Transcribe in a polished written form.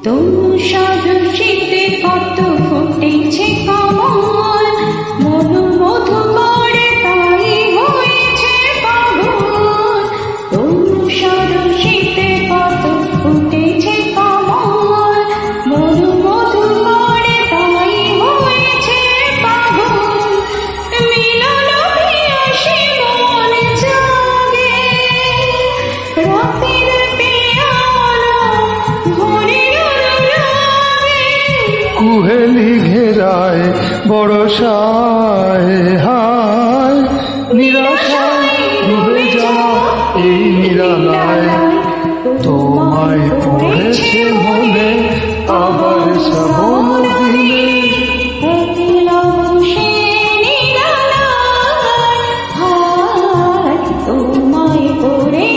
তনু সদৃশীতে কত ফুটেছে কমল, মধু মধু করে তাই হয়েছে পাগল। তনু সদৃশীতে কত ফুটেছে কমল, মধু মধু করে তাই হয়েছে পাগল। মিলন পিয়াসী মন জাগে, রাতের পেয়ালা ভরে অনুরাগে। কুহেলি ঘেরায় বড়সায় হায়, নিরাশায় ডুবে যাওয়া এই নিরালায় তোমায় পড়েছে মনে আবার সব